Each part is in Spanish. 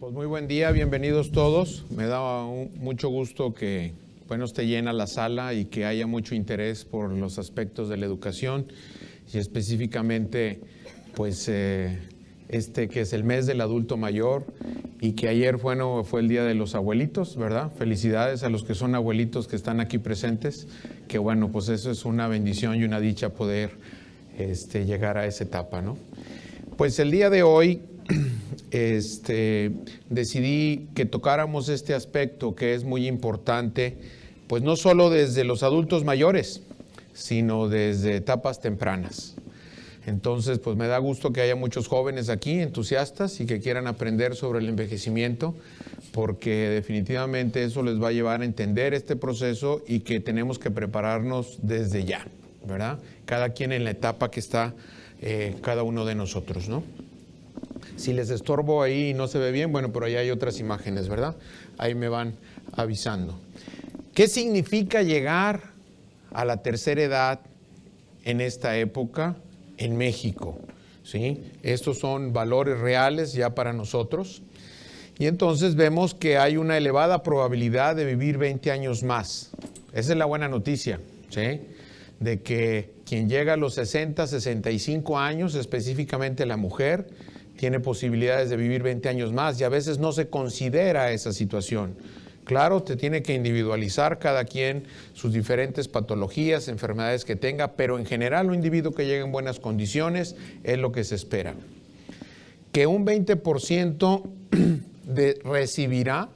Pues muy buen día, bienvenidos todos. Me da mucho gusto que esté llena la sala y que haya mucho interés por los aspectos de la educación y específicamente pues que es el mes del adulto mayor y que ayer fue el día de los abuelitos, ¿verdad? Felicidades a los que son abuelitos que están aquí presentes, que bueno, pues eso es una bendición y una dicha poder llegar a esa etapa, ¿no? Pues el día de hoy decidí que tocáramos este aspecto que es muy importante, pues no solo desde los adultos mayores, sino desde etapas tempranas. Entonces, pues me da gusto que haya muchos jóvenes aquí, entusiastas, y que quieran aprender sobre el envejecimiento, porque definitivamente eso les va a llevar a entender este proceso y que tenemos que prepararnos desde ya, ¿verdad? Cada quien en la etapa que está cada uno de nosotros, ¿no? Si les estorbo ahí y no se ve bien, bueno, pero ahí hay otras imágenes, ¿verdad? Ahí me van avisando. ¿Qué significa llegar a la tercera edad en esta época en México? ¿Sí? Estos son valores reales ya para nosotros. Y entonces vemos que hay una elevada probabilidad de vivir 20 años más. Esa es la buena noticia, ¿sí? De que quien llega a los 60, 65 años, específicamente la mujer, tiene posibilidades de vivir 20 años más y a veces no se considera esa situación. Claro, te tiene que individualizar cada quien sus diferentes patologías, enfermedades que tenga, pero en general un individuo que llega en buenas condiciones es lo que se espera. Que un 20% recibirá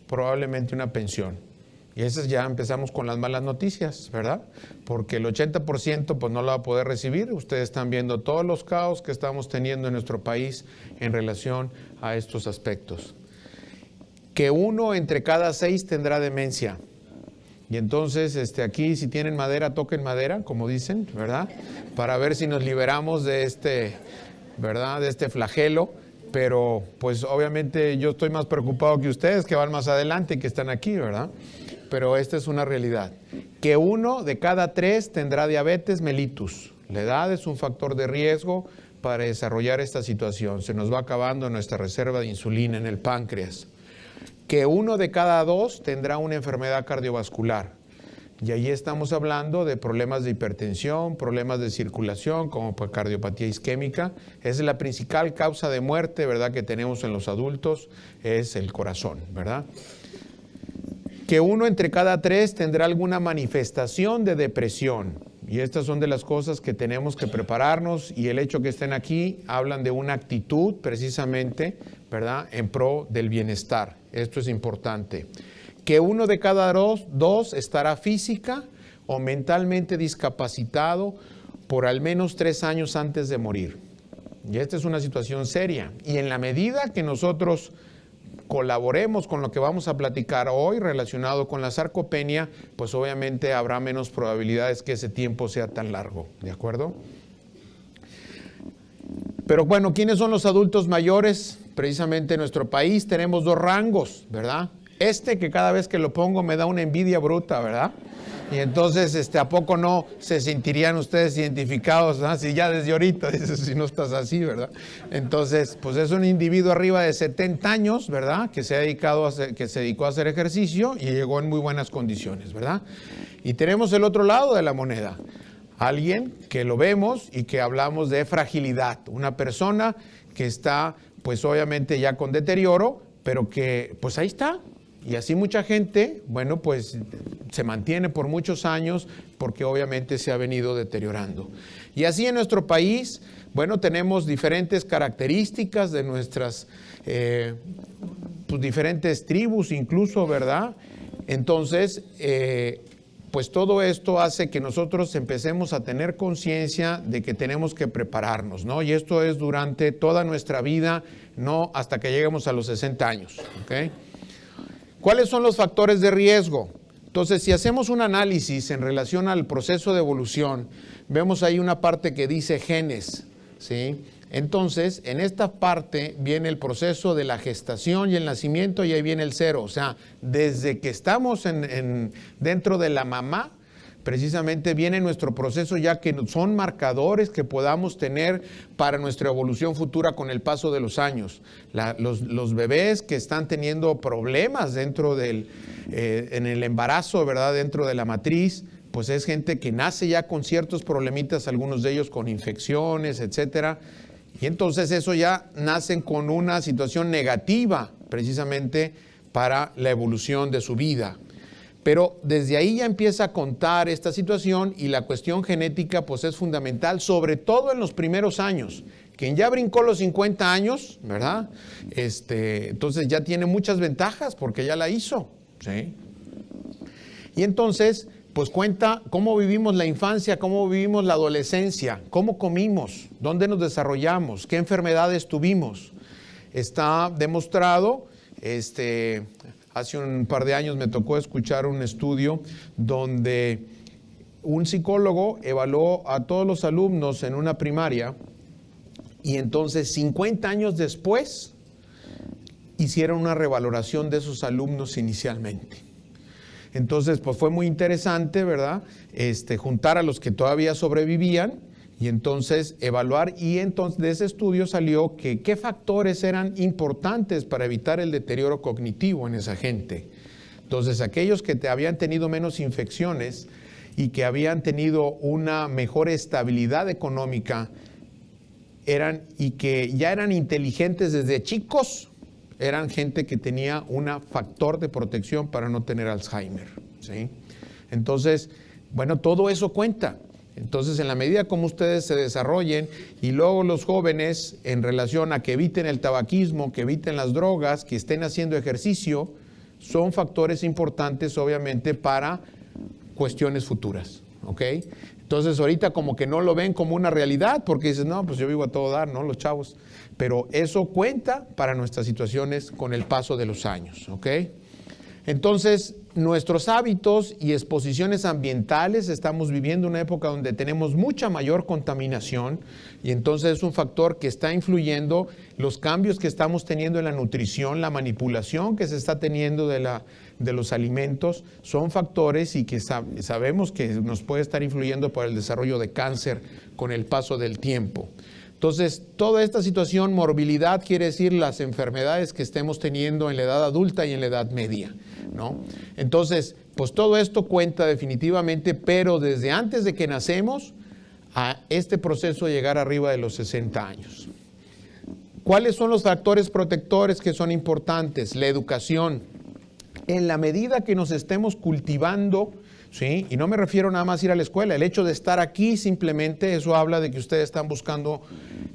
probablemente una pensión. Y esas ya empezamos con las malas noticias, ¿verdad? Porque el 80% pues no la va a poder recibir. Ustedes están viendo todos los caos que estamos teniendo en nuestro país en relación a estos aspectos. Que 1 entre cada 6 tendrá demencia. Y entonces aquí si tienen madera, toquen madera, como dicen, ¿verdad? Para ver si nos liberamos de ¿verdad? De este flagelo. Pero pues obviamente yo estoy más preocupado que ustedes que van más adelante y que están aquí, ¿verdad? Pero esta es una realidad. Que 1 de cada 3 tendrá diabetes mellitus. La edad es un factor de riesgo para desarrollar esta situación. Se nos va acabando nuestra reserva de insulina en el páncreas. Que 1 de cada 2 tendrá una enfermedad cardiovascular. Y ahí estamos hablando de problemas de hipertensión, problemas de circulación, como cardiopatía isquémica. Es la principal causa de muerte, ¿verdad?, que tenemos en los adultos, es el corazón, ¿verdad? Que 1 entre cada 3 tendrá alguna manifestación de depresión. Y estas son de las cosas que tenemos que prepararnos, y el hecho que estén aquí hablan de una actitud precisamente, ¿verdad?, en pro del bienestar. Esto es importante. Que 1 de cada 2 estará física o mentalmente discapacitado por al menos 3 años antes de morir. Y esta es una situación seria. Y en la medida que nosotros colaboremos con lo que vamos a platicar hoy relacionado con la sarcopenia, pues obviamente habrá menos probabilidades que ese tiempo sea tan largo, ¿de acuerdo? Pero bueno, ¿quiénes son los adultos mayores? Precisamente en nuestro país tenemos 2 rangos, ¿verdad? Que cada vez que lo pongo me da una envidia bruta, ¿verdad? Y entonces, ¿a poco no se sentirían ustedes identificados? ¿Ah? Si ya desde ahorita, dices, si no estás así, ¿verdad? Entonces, pues es un individuo arriba de 70 años, ¿verdad? Que se dedicó a hacer ejercicio y llegó en muy buenas condiciones, ¿verdad? Y tenemos el otro lado de la moneda. Alguien que lo vemos y que hablamos de fragilidad. Una persona que está, pues obviamente ya con deterioro, pero que, pues ahí está. Y así mucha gente, bueno, pues se mantiene por muchos años porque obviamente se ha venido deteriorando. Y así en nuestro país, bueno, tenemos diferentes características de nuestras pues diferentes tribus incluso, ¿verdad? Entonces, pues todo esto hace que nosotros empecemos a tener conciencia de que tenemos que prepararnos, ¿no? Y esto es durante toda nuestra vida, no hasta que lleguemos a los 60 años, ¿ok? ¿Cuáles son los factores de riesgo? Entonces, si hacemos un análisis en relación al proceso de evolución, vemos ahí una parte que dice genes, ¿sí? Entonces, en esta parte viene el proceso de la gestación y el nacimiento, y ahí viene el 0. O sea, desde que estamos dentro de la mamá, precisamente viene nuestro proceso ya que son marcadores que podamos tener para nuestra evolución futura con el paso de los años. Los bebés que están teniendo problemas dentro en el embarazo, ¿verdad? Dentro de la matriz, pues es gente que nace ya con ciertos problemitas, algunos de ellos con infecciones, etcétera. Y entonces eso ya nacen con una situación negativa precisamente para la evolución de su vida. Pero desde ahí ya empieza a contar esta situación y la cuestión genética pues es fundamental, sobre todo en los primeros años. Quien ya brincó los 50 años, ¿verdad? Entonces ya tiene muchas ventajas porque ya la hizo, ¿sí? Y entonces pues cuenta cómo vivimos la infancia, cómo vivimos la adolescencia, cómo comimos, dónde nos desarrollamos, qué enfermedades tuvimos. Está demostrado, hace un par de años me tocó escuchar un estudio donde un psicólogo evaluó a todos los alumnos en una primaria y entonces 50 años después hicieron una revaloración de esos alumnos inicialmente. Entonces, pues fue muy interesante, ¿verdad? Juntar a los que todavía sobrevivían y entonces evaluar. Y entonces de ese estudio salió que qué factores eran importantes para evitar el deterioro cognitivo en esa gente. Entonces, aquellos que habían tenido menos infecciones y que habían tenido una mejor estabilidad económica y que ya eran inteligentes desde chicos, eran gente que tenía un factor de protección para no tener Alzheimer, ¿sí? Entonces, bueno, todo eso cuenta. Entonces, en la medida como ustedes se desarrollen y luego los jóvenes en relación a que eviten el tabaquismo, que eviten las drogas, que estén haciendo ejercicio, son factores importantes obviamente para cuestiones futuras, ¿ok? Entonces, ahorita como que no lo ven como una realidad porque dicen, no, pues yo vivo a todo dar, ¿no? Los chavos. Pero eso cuenta para nuestras situaciones con el paso de los años, ¿ok? Entonces, nuestros hábitos y exposiciones ambientales, estamos viviendo una época donde tenemos mucha mayor contaminación y entonces es un factor que está influyendo los cambios que estamos teniendo en la nutrición, la manipulación que se está teniendo de los alimentos, son factores y que sabemos que nos puede estar influyendo para el desarrollo de cáncer con el paso del tiempo. Entonces, toda esta situación, morbilidad, quiere decir las enfermedades que estemos teniendo en la edad adulta y en la edad media, ¿no? Entonces, pues todo esto cuenta definitivamente, pero desde antes de que nacemos a este proceso de llegar arriba de los 60 años. ¿Cuáles son los factores protectores que son importantes? La educación. En la medida que nos estemos cultivando, ¿sí? Y no me refiero nada más a ir a la escuela, el hecho de estar aquí simplemente, eso habla de que ustedes están buscando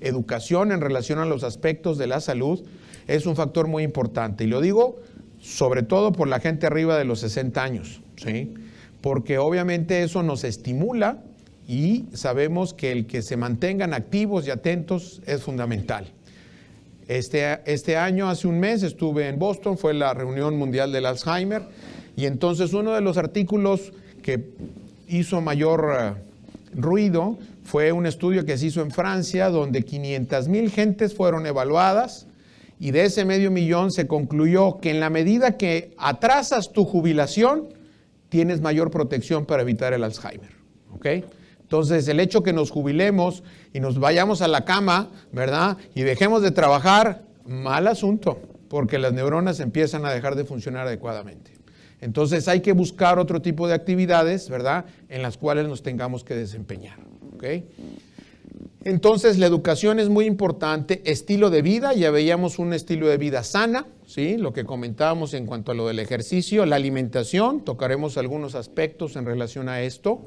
educación en relación a los aspectos de la salud, es un factor muy importante. Y lo digo sobre todo por la gente arriba de los 60 años, ¿sí? Porque obviamente eso nos estimula y sabemos que el que se mantengan activos y atentos es fundamental. Este año, hace un mes, estuve en Boston, fue la reunión mundial del Alzheimer, y entonces uno de los artículos que hizo mayor ruido fue un estudio que se hizo en Francia, donde 500,000 gentes fueron evaluadas, y de ese 500,000 se concluyó que en la medida que atrasas tu jubilación, tienes mayor protección para evitar el Alzheimer, ¿ok? Entonces, el hecho que nos jubilemos y nos vayamos a la cama, ¿verdad? Y dejemos de trabajar, mal asunto, porque las neuronas empiezan a dejar de funcionar adecuadamente. Entonces, hay que buscar otro tipo de actividades, ¿verdad? En las cuales nos tengamos que desempeñar, ¿ok? Entonces, la educación es muy importante. Estilo de vida, ya veíamos un estilo de vida sana, ¿sí? Lo que comentábamos en cuanto a lo del ejercicio, la alimentación, tocaremos algunos aspectos en relación a esto.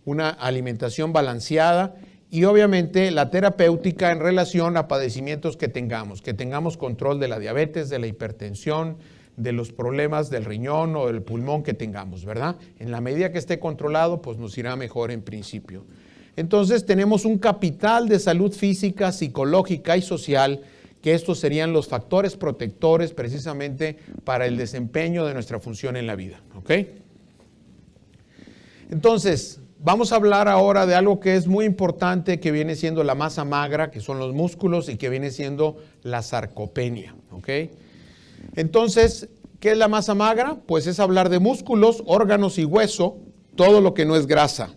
Una alimentación balanceada y obviamente la terapéutica en relación a padecimientos que tengamos control de la diabetes, de la hipertensión, de los problemas del riñón o del pulmón que tengamos, ¿verdad? En la medida que esté controlado, pues nos irá mejor en principio. Entonces tenemos un capital de salud física, psicológica y social, que estos serían los factores protectores precisamente para el desempeño de nuestra función en la vida, ¿ok? Entonces, vamos a hablar ahora de algo que es muy importante, que viene siendo la masa magra, que son los músculos, y que viene siendo la sarcopenia, ¿ok? Entonces, ¿qué es la masa magra? Pues es hablar de músculos, órganos y hueso, todo lo que no es grasa.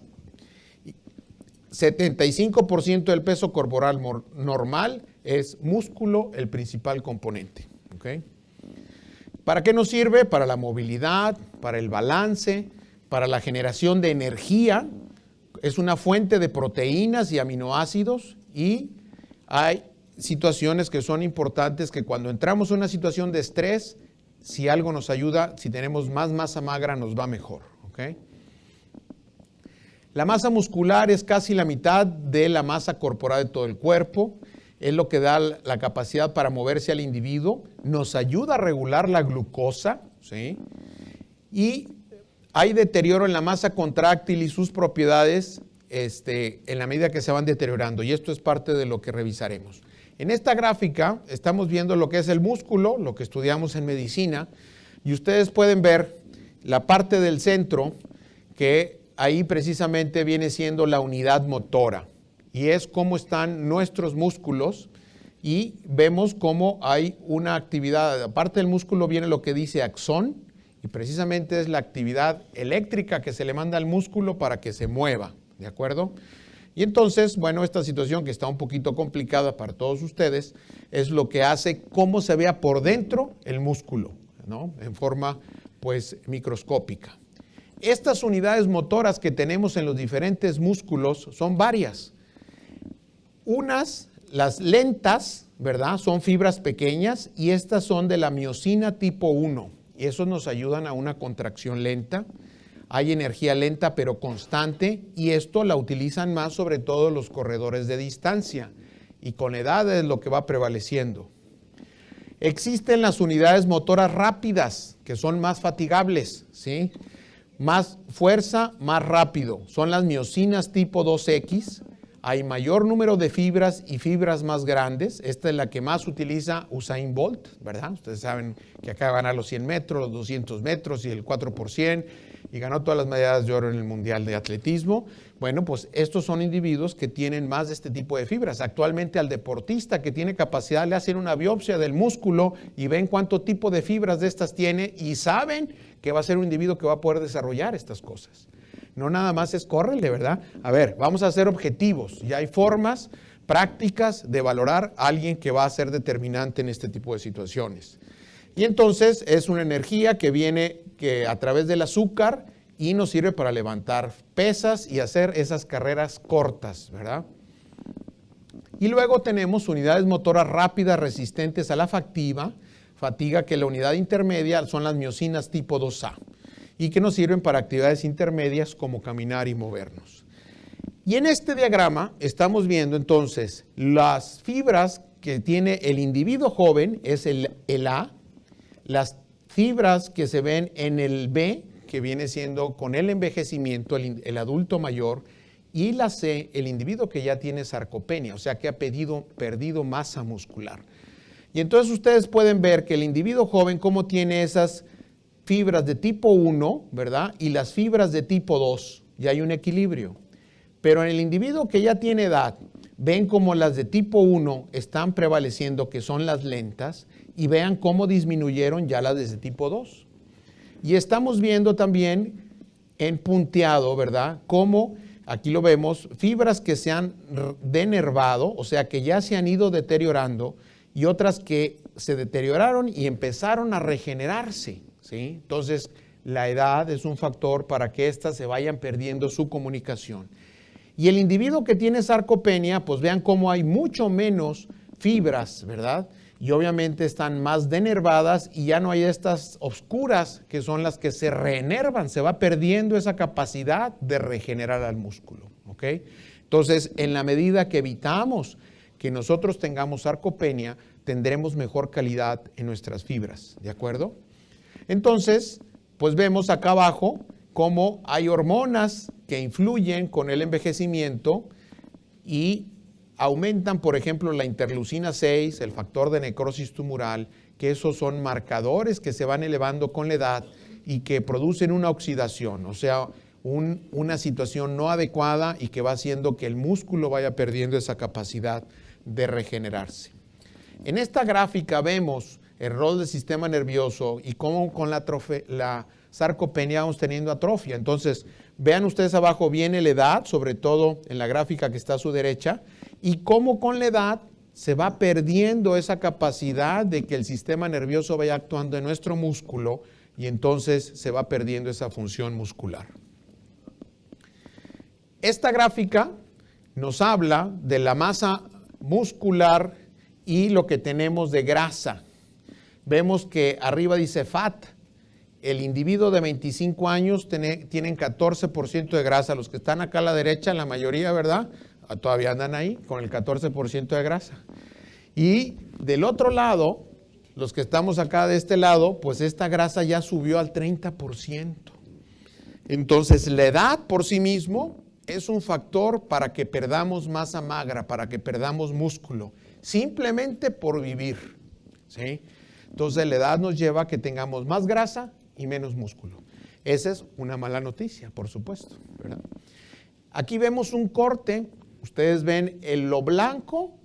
75% del peso corporal normal es músculo, el principal componente. ¿Okay? ¿Para qué nos sirve? Para la movilidad, para el balance, para la generación de energía. Es una fuente de proteínas y aminoácidos, y hay situaciones que son importantes, que cuando entramos en una situación de estrés, si algo nos ayuda, si tenemos más masa magra, nos va mejor. ¿Okay? La masa muscular es casi la mitad de la masa corporal de todo el cuerpo. Es lo que da la capacidad para moverse al individuo. Nos ayuda a regular la glucosa, ¿sí? Y hay deterioro en la masa contráctil y sus propiedades en la medida que se van deteriorando. Y esto es parte de lo que revisaremos. En esta gráfica estamos viendo lo que es el músculo, lo que estudiamos en medicina. Y ustedes pueden ver la parte del centro, que ahí precisamente viene siendo la unidad motora, y es cómo están nuestros músculos, y vemos cómo hay una actividad. Aparte del músculo viene lo que dice axón, y precisamente es la actividad eléctrica que se le manda al músculo para que se mueva, ¿de acuerdo? Y entonces, bueno, esta situación que está un poquito complicada para todos ustedes, es lo que hace cómo se vea por dentro el músculo, ¿no? En forma, pues, microscópica. Estas unidades motoras que tenemos en los diferentes músculos son varias. Unas, las lentas, ¿verdad? Son fibras pequeñas, y estas son de la miosina tipo 1. Y esos nos ayudan a una contracción lenta. Hay energía lenta pero constante, y esto la utilizan más sobre todo los corredores de distancia. Y con edad es lo que va prevaleciendo. Existen las unidades motoras rápidas, que son más fatigables, ¿sí? Más fuerza, más rápido. Son las miosinas tipo 2X. Hay mayor número de fibras y fibras más grandes. Esta es la que más utiliza Usain Bolt, ¿verdad? Ustedes saben que acaba de ganar los 100 metros, los 200 metros y el 4%, y ganó todas las medallas de oro en el Mundial de Atletismo. Bueno, pues estos son individuos que tienen más de este tipo de fibras. Actualmente al deportista que tiene capacidad le hacen una biopsia del músculo y ven cuánto tipo de fibras de estas tiene, y saben que va a ser un individuo que va a poder desarrollar estas cosas. No nada más es córrele, ¿verdad? A ver, vamos a hacer objetivos. Ya hay formas prácticas de valorar a alguien que va a ser determinante en este tipo de situaciones. Y entonces es una energía que viene a través del azúcar, y nos sirve para levantar pesas y hacer esas carreras cortas, ¿verdad? Y luego tenemos unidades motoras rápidas resistentes a la fatiga, que la unidad intermedia son las miosinas tipo 2A, y que nos sirven para actividades intermedias como caminar y movernos. Y en este diagrama estamos viendo entonces las fibras que tiene el individuo joven, es el A, las fibras que se ven en el B, que viene siendo con el envejecimiento, el adulto mayor, y la C, el individuo que ya tiene sarcopenia, o sea que ha perdido masa muscular. Y entonces ustedes pueden ver que el individuo joven cómo tiene esas fibras de tipo 1, ¿verdad? Y las fibras de tipo 2, ya hay un equilibrio. Pero en el individuo que ya tiene edad, ven cómo las de tipo 1 están prevaleciendo, que son las lentas, y vean cómo disminuyeron ya las de tipo 2. Y estamos viendo también en punteado, ¿verdad? Cómo, aquí lo vemos, fibras que se han denervado, o sea que ya se han ido deteriorando, y otras que se deterioraron y empezaron a regenerarse, ¿sí? Entonces, la edad es un factor para que éstas se vayan perdiendo su comunicación. Y el individuo que tiene sarcopenia, pues vean cómo hay mucho menos fibras, ¿verdad? Y obviamente están más denervadas, y ya no hay estas oscuras que son las que se reenervan, se va perdiendo esa capacidad de regenerar al músculo, ¿ok? Entonces, en la medida que evitamos que nosotros tengamos sarcopenia, tendremos mejor calidad en nuestras fibras, ¿de acuerdo? Entonces, pues vemos acá abajo cómo hay hormonas que influyen con el envejecimiento y aumentan, por ejemplo, la interleucina 6, el factor de necrosis tumoral, que esos son marcadores que se van elevando con la edad y que producen una oxidación, o sea, una situación no adecuada, y que va haciendo que el músculo vaya perdiendo esa capacidad de regenerarse. En esta gráfica vemos el rol del sistema nervioso y cómo con la sarcopenia vamos teniendo atrofia. Entonces, vean ustedes abajo, viene la edad, sobre todo en la gráfica que está a su derecha, y cómo con la edad se va perdiendo esa capacidad de que el sistema nervioso vaya actuando en nuestro músculo y entonces se va perdiendo esa función muscular. Esta gráfica nos habla de la masa muscular y lo que tenemos de grasa. Vemos que arriba dice fat. El individuo de 25 años tienen 14% de grasa. Los que están acá a la derecha, la mayoría, ¿verdad? Todavía andan ahí con el 14% de grasa. Y del otro lado, los que estamos acá de este lado, pues esta grasa ya subió al 30%. Entonces, la edad por sí mismo es un factor para que perdamos masa magra, para que perdamos músculo, simplemente por vivir, ¿sí? Entonces, la edad nos lleva a que tengamos más grasa y menos músculo. Esa es una mala noticia, por supuesto, ¿verdad? Aquí vemos un corte. Ustedes ven lo blanco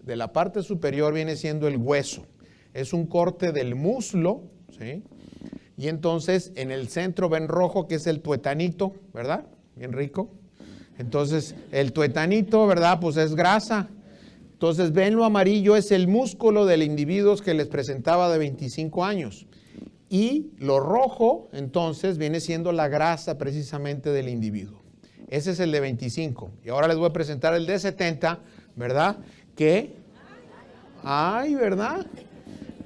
de la parte superior viene siendo el hueso. Es un corte del muslo, ¿sí? Y entonces en el centro ven rojo que es el tuetanito, ¿verdad? Bien rico. Entonces el tuetanito, ¿verdad? Pues es grasa. Entonces ven lo amarillo es el músculo del individuo que les presentaba de 25 años. Y lo rojo entonces viene siendo la grasa precisamente del individuo. Ese es el de 25. Y ahora les voy a presentar el de 70, ¿verdad? ¿Verdad?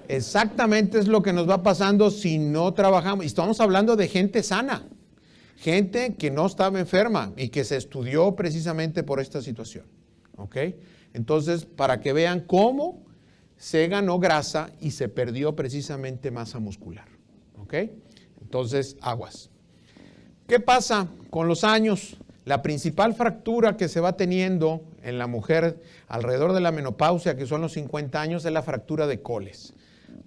Exactamente es lo que nos va pasando si no trabajamos. Y estamos hablando de gente sana, gente que no estaba enferma y que se estudió precisamente por esta situación. ¿Ok? Entonces, para que vean cómo se ganó grasa y se perdió precisamente masa muscular. ¿Ok? Entonces, aguas. ¿Qué pasa con los años? La principal fractura que se va teniendo en la mujer alrededor de la menopausia, que son los 50 años, es la fractura de coles.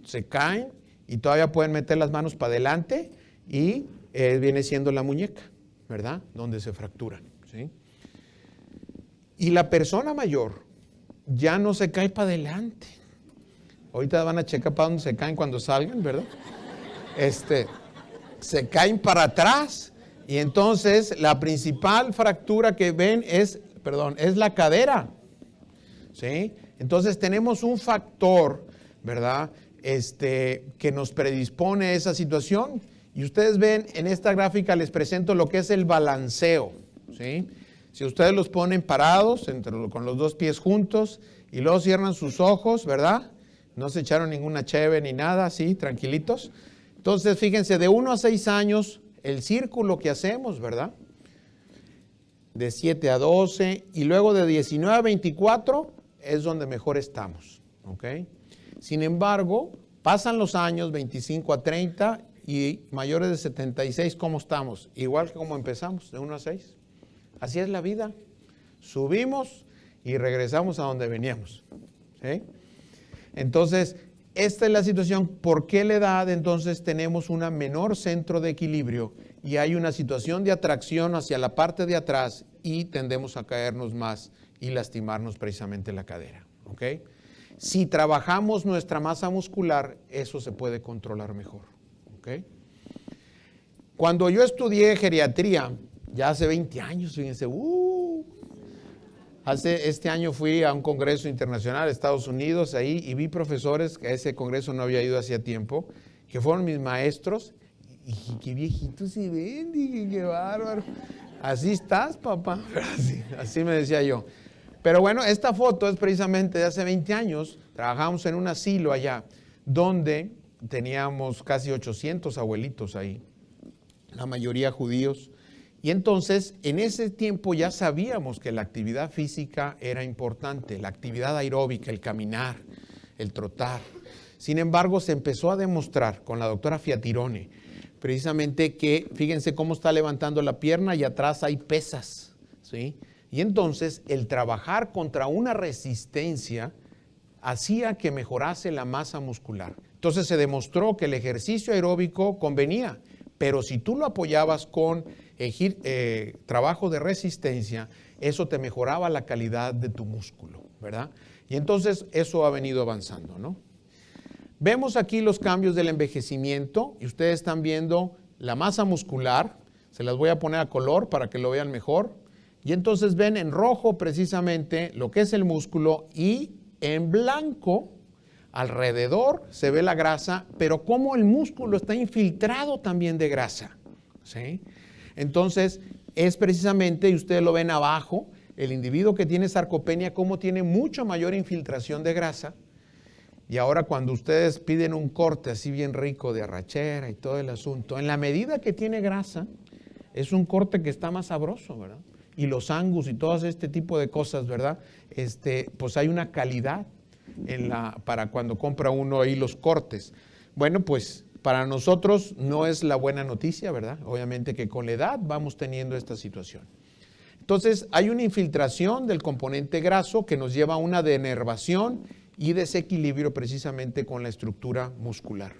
Se caen y todavía pueden meter las manos para adelante y viene siendo la muñeca, ¿verdad? Donde se fracturan, ¿sí? Y la persona mayor ya no se cae para adelante. Ahorita van a checar para dónde se caen cuando salgan, ¿verdad? Se caen para atrás. Y entonces la principal fractura que ven es la cadera, ¿sí? Entonces tenemos un factor, ¿verdad? Que nos predispone a esa situación. Y ustedes ven en esta gráfica les presento lo que es el balanceo, ¿sí? Si ustedes los ponen parados con los dos pies juntos y luego cierran sus ojos, ¿verdad? No se echaron ninguna cheve ni nada, así, tranquilitos. Entonces fíjense, de 1 a 6 años, el círculo que hacemos, ¿verdad? De 7 a 12 y luego de 19 a 24 es donde mejor estamos, ¿ok? Sin embargo, pasan los años 25 a 30 y mayores de 76, ¿cómo estamos? Igual que como empezamos, de 1 a 6. Así es la vida. Subimos y regresamos a donde veníamos, ¿sí? Entonces, esta es la situación. ¿Por qué la edad? Entonces tenemos un menor centro de equilibrio y hay una situación de atracción hacia la parte de atrás y tendemos a caernos más y lastimarnos precisamente la cadera. ¿Ok? Si trabajamos nuestra masa muscular, eso se puede controlar mejor. ¿Ok? Cuando yo estudié geriatría, ya hace 20 años, fíjense, este año fui a un congreso internacional de Estados Unidos ahí y vi profesores que a ese congreso no había ido hacía tiempo, que fueron mis maestros. Y dije, qué viejitos se ven, dije, qué bárbaro. Así estás, papá. Así me decía yo. Pero bueno, esta foto es precisamente de hace 20 años. Trabajamos en un asilo allá, donde teníamos casi 800 abuelitos ahí, la mayoría judíos. Y entonces, en ese tiempo ya sabíamos que la actividad física era importante, la actividad aeróbica, el caminar, el trotar. Sin embargo, se empezó a demostrar con la doctora Fiatirone, precisamente que, fíjense cómo está levantando la pierna y atrás hay pesas, ¿sí? Y entonces, el trabajar contra una resistencia hacía que mejorase la masa muscular. Entonces, se demostró que el ejercicio aeróbico convenía, pero si tú lo apoyabas con trabajo de resistencia, eso te mejoraba la calidad de tu músculo, ¿verdad? Y entonces eso ha venido avanzando, ¿no? Vemos aquí los cambios del envejecimiento y ustedes están viendo la masa muscular. Se las voy a poner a color para que lo vean mejor. Y entonces ven en rojo precisamente lo que es el músculo y en blanco alrededor se ve la grasa, pero cómo el músculo está infiltrado también de grasa, ¿sí? Entonces es precisamente, y ustedes lo ven abajo, el individuo que tiene sarcopenia, cómo tiene mucha mayor infiltración de grasa. Y ahora cuando ustedes piden un corte así bien rico de arrachera y todo el asunto, en la medida que tiene grasa, es un corte que está más sabroso, ¿verdad? Y los angus y todo este tipo de cosas, ¿verdad? Pues hay una calidad para cuando compra uno ahí los cortes. Bueno, pues para nosotros no es la buena noticia, ¿verdad? Obviamente que con la edad vamos teniendo esta situación. Entonces hay una infiltración del componente graso que nos lleva a una denervación y desequilibrio precisamente con la estructura muscular.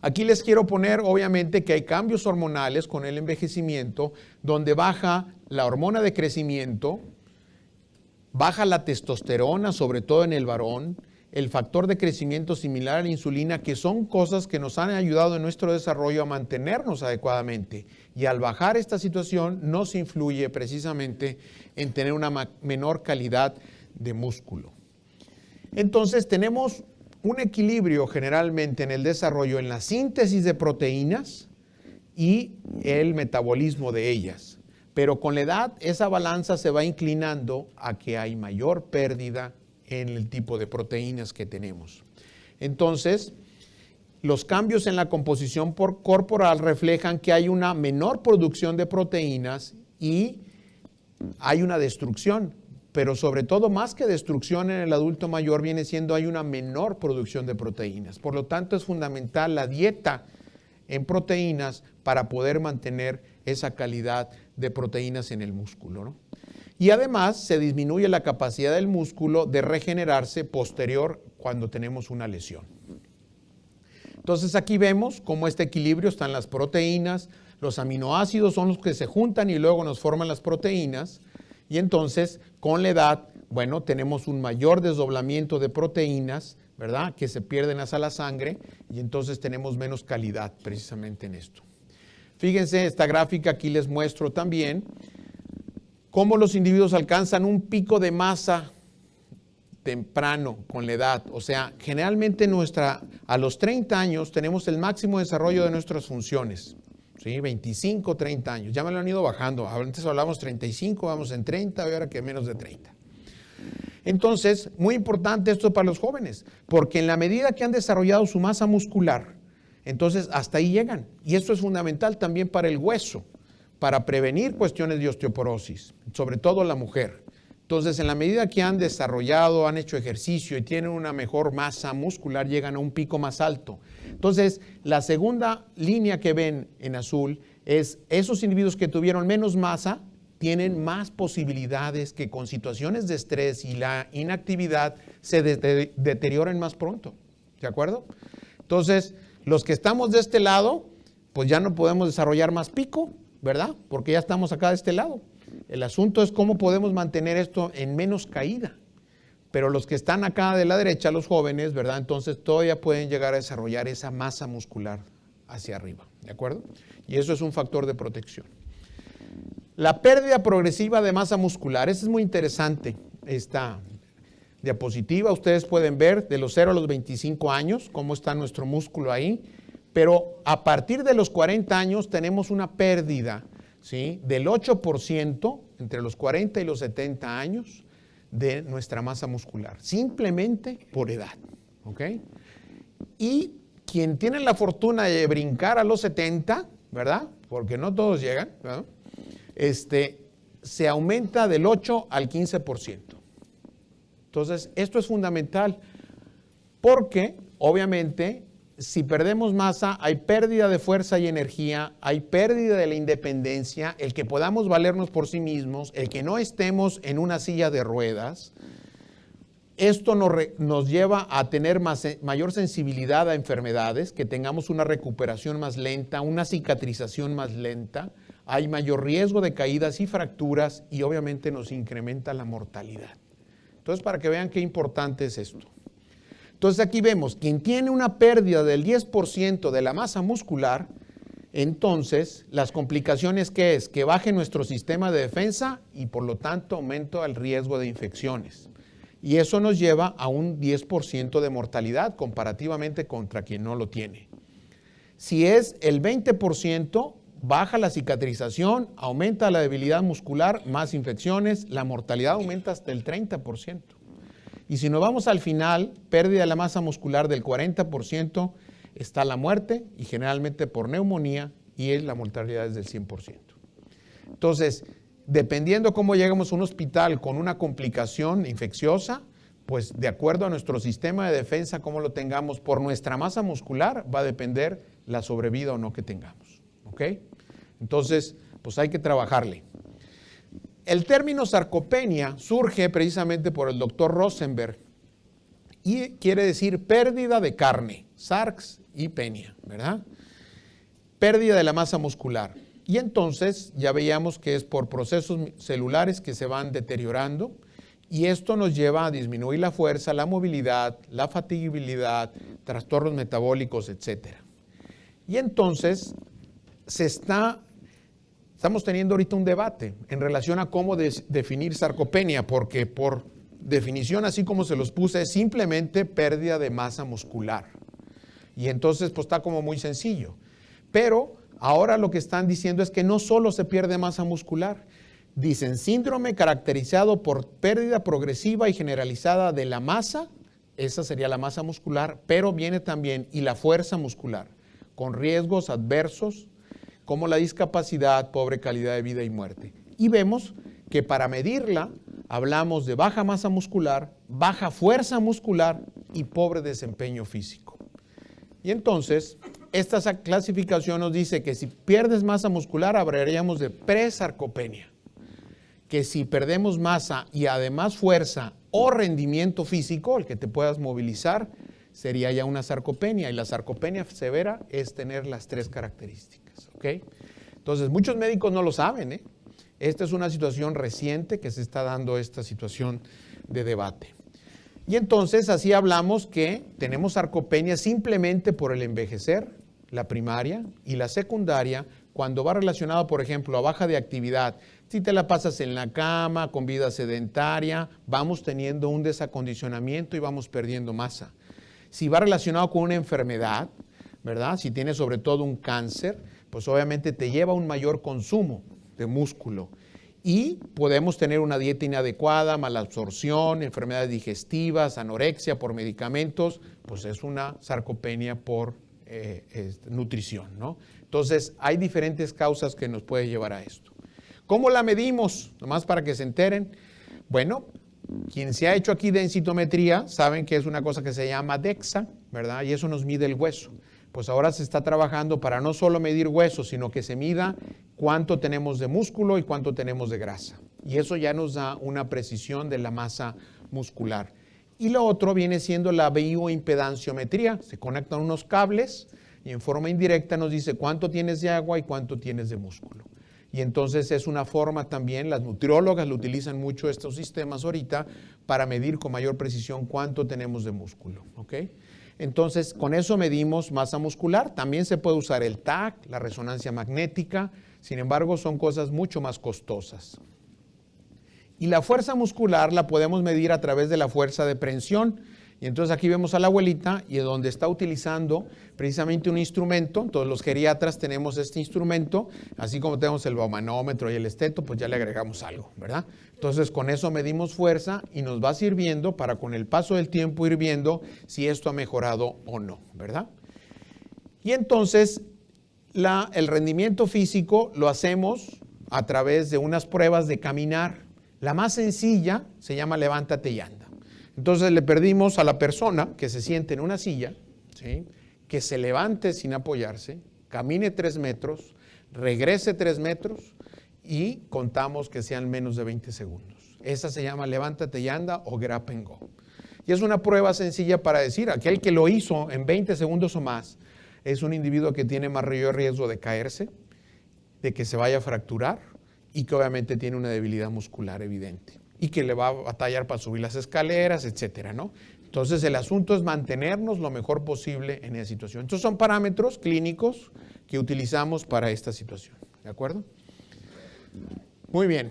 Aquí les quiero poner, obviamente, que hay cambios hormonales con el envejecimiento, donde baja la hormona de crecimiento, baja la testosterona, sobre todo en el varón, el factor de crecimiento similar a la insulina, que son cosas que nos han ayudado en nuestro desarrollo a mantenernos adecuadamente. Y al bajar esta situación, nos influye precisamente en tener una menor calidad de músculo. Entonces tenemos un equilibrio generalmente en el desarrollo en la síntesis de proteínas y el metabolismo de ellas. Pero con la edad esa balanza se va inclinando a que hay mayor pérdida en el tipo de proteínas que tenemos. Entonces, los cambios en la composición corporal reflejan que hay una menor producción de proteínas y hay una destrucción. Pero sobre todo, más que destrucción en el adulto mayor, viene siendo hay una menor producción de proteínas. Por lo tanto, es fundamental la dieta en proteínas para poder mantener esa calidad de proteínas en el músculo, ¿no? Y además, se disminuye la capacidad del músculo de regenerarse posterior cuando tenemos una lesión. Entonces, aquí vemos cómo este equilibrio están las proteínas, los aminoácidos son los que se juntan y luego nos forman las proteínas. Y entonces, con la edad, bueno, tenemos un mayor desdoblamiento de proteínas, ¿verdad? Que se pierden hacia la sangre y entonces tenemos menos calidad precisamente en esto. Fíjense, esta gráfica aquí les muestro también cómo los individuos alcanzan un pico de masa temprano con la edad. O sea, generalmente a los 30 años tenemos el máximo desarrollo de nuestras funciones. ¿Sí? 25, 30 años, ya me lo han ido bajando, antes hablábamos 35, vamos en 30 y ahora que menos de 30. Entonces, muy importante esto para los jóvenes, porque en la medida que han desarrollado su masa muscular, entonces hasta ahí llegan. Y esto es fundamental también para el hueso, para prevenir cuestiones de osteoporosis, sobre todo la mujer. Entonces, en la medida que han desarrollado, han hecho ejercicio y tienen una mejor masa muscular, llegan a un pico más alto. Entonces, la segunda línea que ven en azul es esos individuos que tuvieron menos masa, tienen más posibilidades que con situaciones de estrés y la inactividad se deterioren más pronto. ¿De acuerdo? Entonces, los que estamos de este lado, pues ya no podemos desarrollar más pico, ¿verdad? Porque ya estamos acá de este lado. El asunto es cómo podemos mantener esto en menos caída. Pero los que están acá de la derecha, los jóvenes, ¿verdad? Entonces todavía pueden llegar a desarrollar esa masa muscular hacia arriba, ¿de acuerdo? Y eso es un factor de protección. La pérdida progresiva de masa muscular, eso es muy interesante, esta diapositiva. Ustedes pueden ver de los 0 a los 25 años cómo está nuestro músculo ahí, pero a partir de los 40 años tenemos una pérdida, ¿sí? Del 8% entre los 40 y los 70 años de nuestra masa muscular, simplemente por edad, ¿ok? Y quien tiene la fortuna de brincar a los 70, ¿verdad? Porque no todos llegan, ¿verdad? Se aumenta del 8 al 15%. Entonces, esto es fundamental porque, obviamente, si perdemos masa, hay pérdida de fuerza y energía, hay pérdida de la independencia, el que podamos valernos por sí mismos, el que no estemos en una silla de ruedas. Esto nos lleva a tener mayor sensibilidad a enfermedades, que tengamos una recuperación más lenta, una cicatrización más lenta, hay mayor riesgo de caídas y fracturas y obviamente nos incrementa la mortalidad. Entonces, para que vean qué importante es esto. Entonces aquí vemos, quien tiene una pérdida del 10% de la masa muscular, entonces las complicaciones ¿qué es? Que baje nuestro sistema de defensa y por lo tanto aumenta el riesgo de infecciones. Y eso nos lleva a un 10% de mortalidad comparativamente contra quien no lo tiene. Si es el 20%, baja la cicatrización, aumenta la debilidad muscular, más infecciones, la mortalidad aumenta hasta el 30%. Y si nos vamos al final, pérdida de la masa muscular del 40%, está la muerte y generalmente por neumonía y la mortalidad es del 100%. Entonces, dependiendo cómo lleguemos a un hospital con una complicación infecciosa, pues de acuerdo a nuestro sistema de defensa, cómo lo tengamos por nuestra masa muscular, va a depender la sobrevida o no que tengamos. ¿Ok? Entonces, pues hay que trabajarle. El término sarcopenia surge precisamente por el doctor Rosenberg y quiere decir pérdida de carne, sarx y penia, ¿verdad? Pérdida de la masa muscular. Y entonces ya veíamos que es por procesos celulares que se van deteriorando y esto nos lleva a disminuir la fuerza, la movilidad, la fatigabilidad, trastornos metabólicos, etc. Y entonces estamos teniendo ahorita un debate en relación a cómo definir sarcopenia, porque por definición, así como se los puse, es simplemente pérdida de masa muscular. Y entonces pues está como muy sencillo. Pero ahora lo que están diciendo es que no solo se pierde masa muscular, dicen síndrome caracterizado por pérdida progresiva y generalizada de la masa, esa sería la masa muscular, pero viene también y la fuerza muscular, con riesgos adversos como la discapacidad, pobre calidad de vida y muerte. Y vemos que para medirla hablamos de baja masa muscular, baja fuerza muscular y pobre desempeño físico. Y entonces, esta clasificación nos dice que si pierdes masa muscular hablaríamos de presarcopenia, que si perdemos masa y además fuerza o rendimiento físico, el que te puedas movilizar, sería ya una sarcopenia. Y la sarcopenia severa es tener las tres características. ¿Okay? Entonces, muchos médicos no lo saben, ¿eh? Esta es una situación reciente que se está dando esta situación de debate. Y entonces, así hablamos que tenemos sarcopenia simplemente por el envejecer, la primaria y la secundaria, cuando va relacionado, por ejemplo, a baja de actividad. Si te la pasas en la cama, con vida sedentaria, vamos teniendo un desacondicionamiento y vamos perdiendo masa. Si va relacionado con una enfermedad, ¿verdad? Si tienes sobre todo un cáncer, pues obviamente te lleva a un mayor consumo de músculo. Y podemos tener una dieta inadecuada, malabsorción, enfermedades digestivas, anorexia por medicamentos, pues es una sarcopenia por nutrición, ¿no? Entonces, hay diferentes causas que nos pueden llevar a esto. ¿Cómo la medimos? Nomás para que se enteren. Bueno, quien se ha hecho aquí densitometría, saben que es una cosa que se llama DEXA, ¿verdad? Y eso nos mide el hueso. Pues ahora se está trabajando para no solo medir hueso, sino que se mida cuánto tenemos de músculo y cuánto tenemos de grasa. Y eso ya nos da una precisión de la masa muscular. Y lo otro viene siendo la bioimpedanciometría. Se conectan unos cables y en forma indirecta nos dice cuánto tienes de agua y cuánto tienes de músculo. Y entonces es una forma también, las nutriólogas lo utilizan mucho estos sistemas ahorita para medir con mayor precisión cuánto tenemos de músculo. ¿Ok? Entonces, con eso medimos masa muscular. También se puede usar el TAC, la resonancia magnética. Sin embargo, son cosas mucho más costosas. Y la fuerza muscular la podemos medir a través de la fuerza de prensión. Y entonces aquí vemos a la abuelita y donde está utilizando precisamente un instrumento. Todos los geriatras tenemos este instrumento, así como tenemos el baumanómetro y el esteto, pues ya le agregamos algo, ¿verdad? Entonces con eso medimos fuerza y nos va sirviendo para con el paso del tiempo ir viendo si esto ha mejorado o no, ¿verdad? Y entonces el rendimiento físico lo hacemos a través de unas pruebas de caminar. La más sencilla se llama levántate y anda. Entonces le pedimos a la persona que se siente en una silla, ¿sí?, que se levante sin apoyarse, camine 3 metros, regrese 3 metros y contamos que sean menos de 20 segundos. Esa se llama levántate y anda o grab and go. Y es una prueba sencilla para decir, aquel que lo hizo en 20 segundos o más es un individuo que tiene mayor riesgo de caerse, de que se vaya a fracturar y que obviamente tiene una debilidad muscular evidente y que le va a batallar para subir las escaleras, etcétera, ¿no? Entonces el asunto es mantenernos lo mejor posible en esa situación. Estos son parámetros clínicos que utilizamos para esta situación. ¿De acuerdo? Muy bien.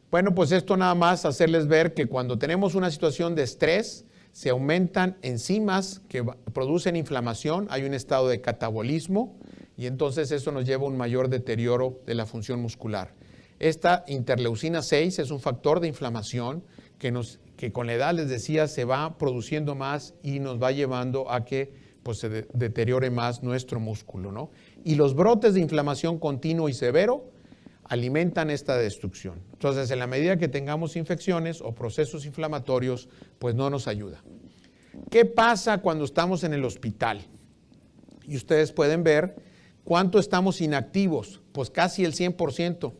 Bueno, pues esto nada más hacerles ver que cuando tenemos una situación de estrés, se aumentan enzimas que producen inflamación, hay un estado de catabolismo y entonces eso nos lleva a un mayor deterioro de la función muscular. Esta interleucina 6 es un factor de inflamación que con la edad, les decía, se va produciendo más y nos va llevando a que pues, se deteriore más nuestro músculo, ¿no? Y los brotes de inflamación continuo y severo alimentan esta destrucción. Entonces, en la medida que tengamos infecciones o procesos inflamatorios, pues no nos ayuda. ¿Qué pasa cuando estamos en el hospital? Y ustedes pueden ver cuánto estamos inactivos, pues casi el 100%,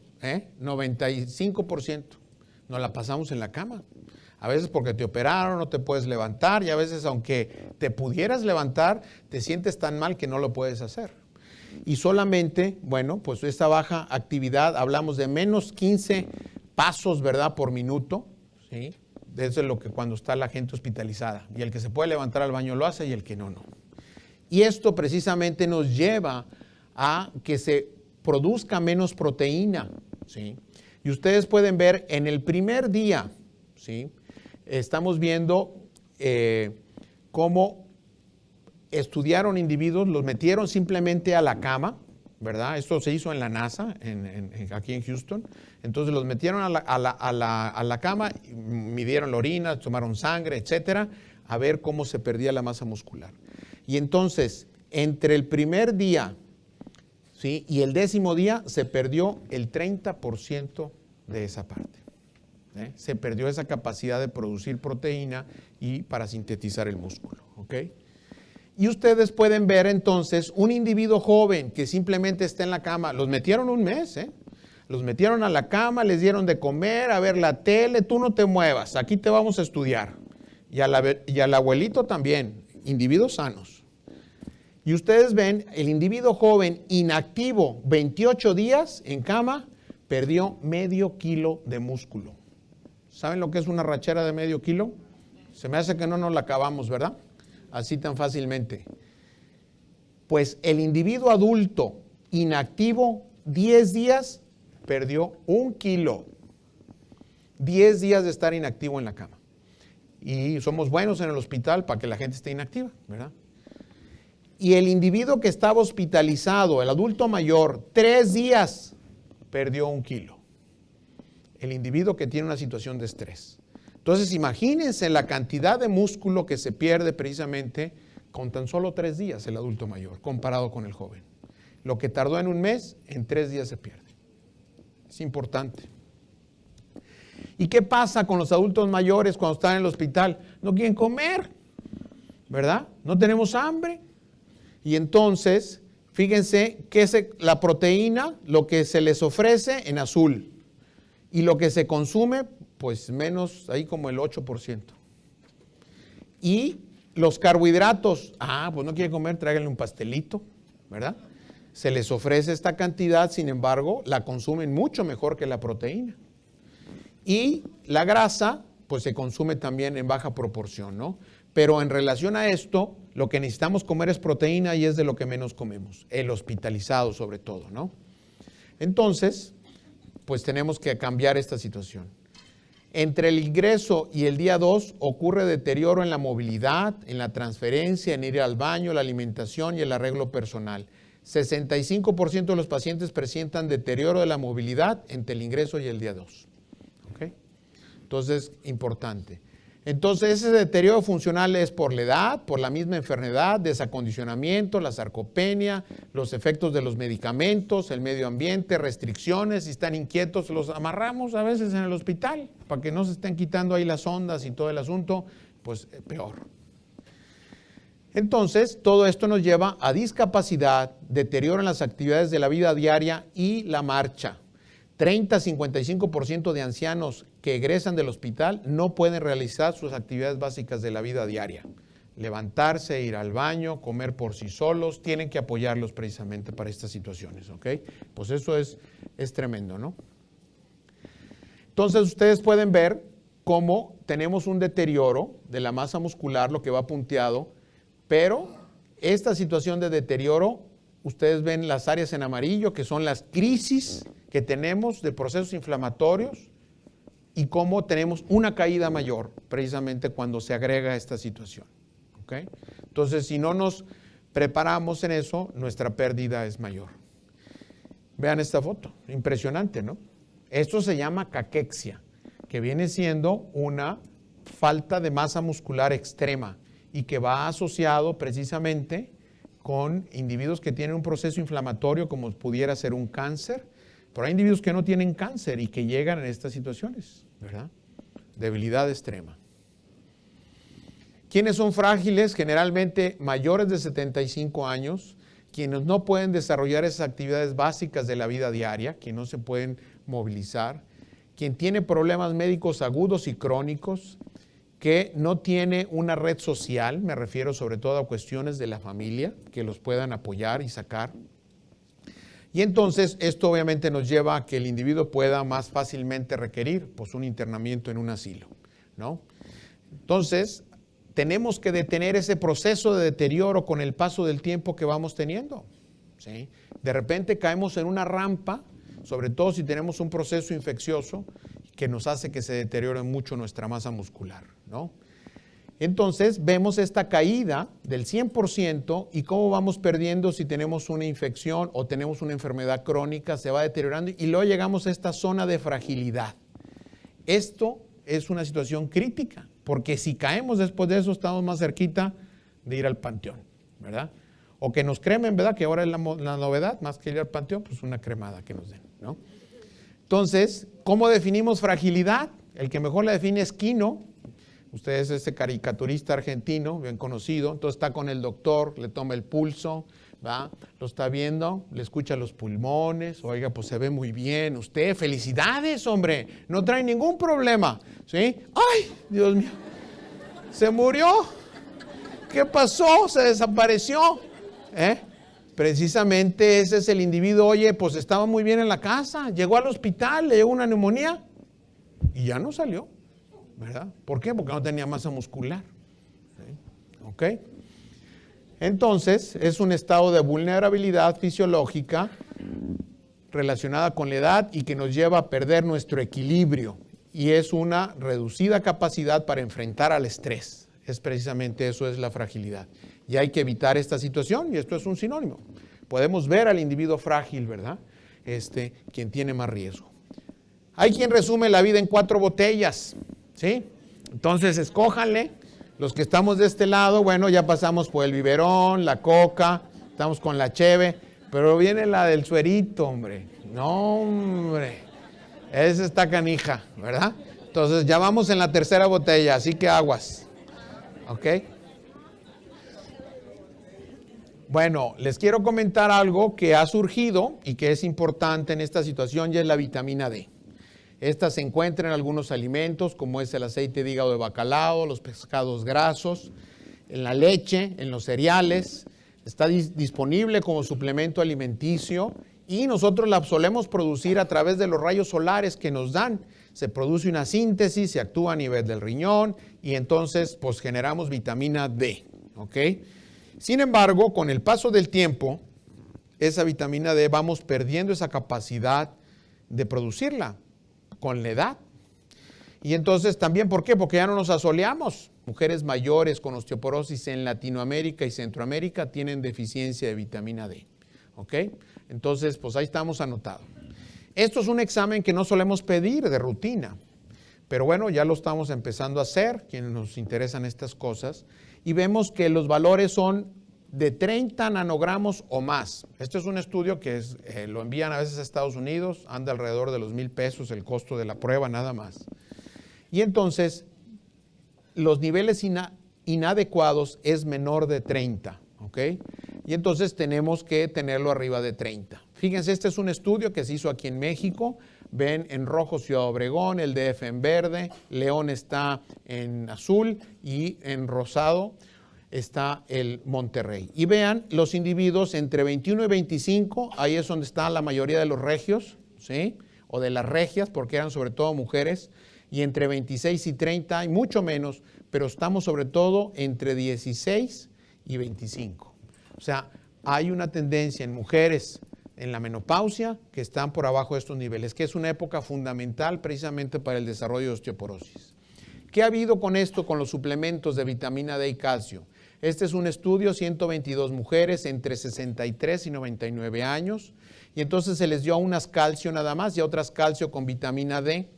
95%. Nos la pasamos en la cama. A veces porque te operaron, no te puedes levantar y a veces aunque te pudieras levantar, te sientes tan mal que no lo puedes hacer. Y solamente, bueno, pues esta baja actividad, hablamos de menos 15 pasos, ¿verdad?, por minuto, ¿sí? Eso es lo que cuando está la gente hospitalizada. Y el que se puede levantar al baño lo hace y el que no, no. Y esto precisamente nos lleva a que se produzca menos proteína, ¿sí? Y ustedes pueden ver en el primer día, ¿sí?, estamos viendo cómo estudiaron individuos, los metieron simplemente a la cama, ¿verdad? Esto se hizo en la NASA, aquí en Houston. Entonces los metieron a la cama, midieron la orina, tomaron sangre, etcétera, a ver cómo se perdía la masa muscular. Y entonces, entre el primer día, ¿sí?, y el 10º día, se perdió el 30% de esa parte. Se perdió esa capacidad de producir proteína y para sintetizar el músculo, ¿ok? Y ustedes pueden ver entonces un individuo joven que simplemente está en la cama, los metieron un mes, los metieron a la cama, les dieron de comer, a ver la tele, tú no te muevas, aquí te vamos a estudiar. Y al abuelito también, individuos sanos. Y ustedes ven, el individuo joven inactivo, 28 días en cama, perdió medio kilo de músculo. ¿Saben lo que es una rachera de medio kilo? Se me hace que no nos la acabamos, ¿verdad? Así tan fácilmente. Pues el individuo adulto inactivo, 10 días, perdió 1 kilo. 10 días de estar inactivo en la cama. Y somos buenos en el hospital para que la gente esté inactiva, ¿verdad? Y el individuo que estaba hospitalizado, el adulto mayor, 3 días, perdió 1 kilo. El individuo que tiene una situación de estrés. Entonces, imagínense la cantidad de músculo que se pierde precisamente con tan solo 3 días el adulto mayor, comparado con el joven. Lo que tardó en 1 mes, en 3 días se pierde. Es importante. ¿Y qué pasa con los adultos mayores cuando están en el hospital? No quieren comer, ¿verdad? No tenemos hambre. Y entonces, fíjense que la proteína, lo que se les ofrece en azul, y lo que se consume, pues menos, ahí como el 8%. Y los carbohidratos, pues no quiere comer, tráiganle un pastelito, ¿verdad? Se les ofrece esta cantidad, sin embargo, la consumen mucho mejor que la proteína. Y la grasa, pues se consume también en baja proporción, ¿no? Pero en relación a esto, lo que necesitamos comer es proteína y es de lo que menos comemos, el hospitalizado sobre todo, ¿no? Entonces, pues tenemos que cambiar esta situación. Entre el ingreso y el día 2 ocurre deterioro en la movilidad, en la transferencia, en ir al baño, la alimentación y el arreglo personal. 65% de los pacientes presentan deterioro de la movilidad entre el ingreso y el día 2. ¿Okay? Entonces, importante. Entonces, ese deterioro funcional es por la edad, por la misma enfermedad, desacondicionamiento, la sarcopenia, los efectos de los medicamentos, el medio ambiente, restricciones. Si están inquietos, los amarramos a veces en el hospital para que no se estén quitando ahí las ondas y todo el asunto, pues peor. Entonces, todo esto nos lleva a discapacidad, deterioro en las actividades de la vida diaria y la marcha. 30-55% de ancianos que egresan del hospital no pueden realizar sus actividades básicas de la vida diaria. Levantarse, ir al baño, comer por sí solos, tienen que apoyarlos precisamente para estas situaciones, ¿ok? Pues eso es tremendo, ¿no? Entonces ustedes pueden ver cómo tenemos un deterioro de la masa muscular, lo que va punteado, pero esta situación de deterioro, ustedes ven las áreas en amarillo, que son las crisis que tenemos de procesos inflamatorios y cómo tenemos una caída mayor, precisamente cuando se agrega esta situación. ¿Okay? Entonces, si no nos preparamos en eso, nuestra pérdida es mayor. Vean esta foto, impresionante, ¿no? Esto se llama caquexia, que viene siendo una falta de masa muscular extrema y que va asociado precisamente con individuos que tienen un proceso inflamatorio como pudiera ser un cáncer, pero hay individuos que no tienen cáncer y que llegan en estas situaciones, ¿verdad? Debilidad extrema. ¿Quiénes son frágiles? Generalmente mayores de 75 años, quienes no pueden desarrollar esas actividades básicas de la vida diaria, quienes no se pueden movilizar, quien tiene problemas médicos agudos y crónicos, que no tiene una red social, me refiero sobre todo a cuestiones de la familia, que los puedan apoyar y sacar. Y entonces esto obviamente nos lleva a que el individuo pueda más fácilmente requerir pues, un internamiento en un asilo, ¿no? Entonces, tenemos que detener ese proceso de deterioro con el paso del tiempo que vamos teniendo, ¿sí? De repente caemos en una rampa, sobre todo si tenemos un proceso infeccioso que nos hace que se deteriore mucho nuestra masa muscular, ¿no? Entonces vemos esta caída del 100% y cómo vamos perdiendo si tenemos una infección o tenemos una enfermedad crónica, se va deteriorando y luego llegamos a esta zona de fragilidad. Esto es una situación crítica, porque si caemos después de eso estamos más cerquita de ir al panteón, ¿verdad? O que nos cremen, ¿verdad? Que ahora es la novedad, más que ir al panteón, pues una cremada que nos den, ¿no? Entonces, ¿cómo definimos fragilidad? El que mejor la define es Quino. Usted es ese caricaturista argentino, bien conocido. Entonces está con el doctor, le toma el pulso, ¿va? Lo está viendo, le escucha los pulmones. Oiga, pues se ve muy bien. Usted, felicidades, hombre. No trae ningún problema, ¿sí? ¡Ay, Dios mío! Se murió. ¿Qué pasó? Se desapareció. Precisamente ese es el individuo. Oye, pues estaba muy bien en la casa, llegó al hospital, le llegó una neumonía y ya no salió, ¿verdad? ¿Por qué? Porque no tenía masa muscular, ¿sí? ¿Ok? Entonces, es un estado de vulnerabilidad fisiológica relacionada con la edad y que nos lleva a perder nuestro equilibrio y es una reducida capacidad para enfrentar al estrés. Es precisamente eso, es la fragilidad. Y hay que evitar esta situación, y esto es un sinónimo. Podemos ver al individuo frágil, ¿verdad? Quien tiene más riesgo. Hay quien resume la vida en 4 botellas, ¿sí? Entonces, escójanle. Los que estamos de este lado, bueno, ya pasamos por el biberón, la coca, estamos con la cheve, pero viene la del suerito, hombre. No, hombre. Esa está canija, ¿verdad? Entonces, ya vamos en la 3ª botella, así que aguas. ¿Ok? Bueno, les quiero comentar algo que ha surgido y que es importante en esta situación y es la vitamina D. Esta se encuentra en algunos alimentos como es el aceite de hígado de bacalao, los pescados grasos, en la leche, en los cereales. Está disponible como suplemento alimenticio y nosotros la solemos producir a través de los rayos solares que nos dan. Se produce una síntesis, se actúa a nivel del riñón y entonces pues generamos vitamina D, ¿ok? Sin embargo, con el paso del tiempo, esa vitamina D vamos perdiendo esa capacidad de producirla con la edad. Y entonces también, ¿por qué? Porque ya no nos asoleamos. Mujeres mayores con osteoporosis en Latinoamérica y Centroamérica tienen deficiencia de vitamina D, ¿ok? Entonces, pues ahí estamos anotados. Esto es un examen que no solemos pedir de rutina, pero bueno, ya lo estamos empezando a hacer, quienes nos interesan estas cosas, y vemos que los valores son de 30 nanogramos o más. Este es un estudio que lo envían a veces a Estados Unidos, anda alrededor de los $1,000 el costo de la prueba nada más. Y entonces, los niveles inadecuados es menor de 30, ¿ok? Y entonces tenemos que tenerlo arriba de 30. Fíjense, este es un estudio que se hizo aquí en México. Ven en rojo Ciudad Obregón, el DF en verde, León está en azul y en rosado está el Monterrey. Y vean los individuos entre 21 y 25, ahí es donde está la mayoría de los regios, ¿sí? O de las regias, porque eran sobre todo mujeres. y entre 26 y 30 hay mucho menos, pero estamos sobre todo entre 16 y 25. O sea, hay una tendencia en mujeres en la menopausia que están por abajo de estos niveles, que es una época fundamental precisamente para el desarrollo de osteoporosis. ¿Qué ha habido con esto, con los suplementos de vitamina D y calcio? Este es un estudio, 122 mujeres entre 63 y 99 años, y entonces se les dio a unas calcio nada más y a otras calcio con vitamina D.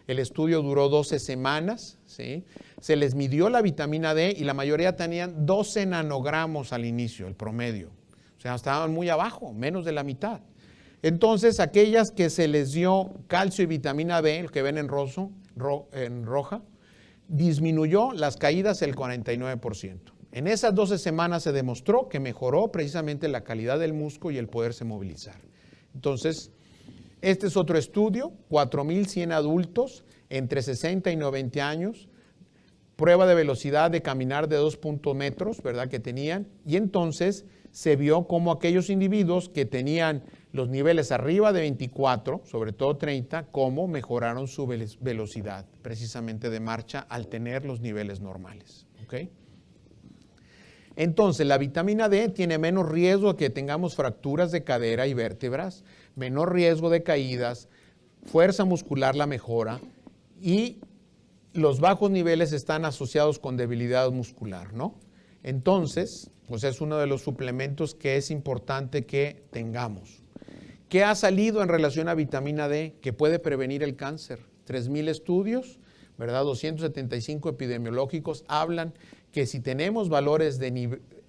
El estudio duró 12 semanas, ¿sí? Se les midió la vitamina D y la mayoría tenían 12 nanogramos al inicio, el promedio. O sea, estaban muy abajo, menos de la mitad. Entonces, aquellas que se les dio calcio y vitamina D, el que ven en roja, disminuyó las caídas el 49%. En esas 12 semanas se demostró que mejoró precisamente la calidad del músculo y el poderse movilizar. Entonces, este es otro estudio, 4,100 adultos entre 60 y 90 años, prueba de velocidad de caminar de 2 metros, ¿verdad? Que tenían, y entonces se vio como aquellos individuos que tenían los niveles arriba de 24, sobre todo 30, cómo mejoraron su velocidad precisamente de marcha al tener los niveles normales. ¿Okay? Entonces, la vitamina D tiene menos riesgo de que tengamos fracturas de cadera y vértebras, menor riesgo de caídas, fuerza muscular la mejora y los bajos niveles están asociados con debilidad muscular, ¿no? Entonces, pues es uno de los suplementos que es importante que tengamos. ¿Qué ha salido en relación a vitamina D? Que puede prevenir el cáncer. 3,000 estudios, ¿verdad? 275 epidemiológicos hablan que si tenemos valores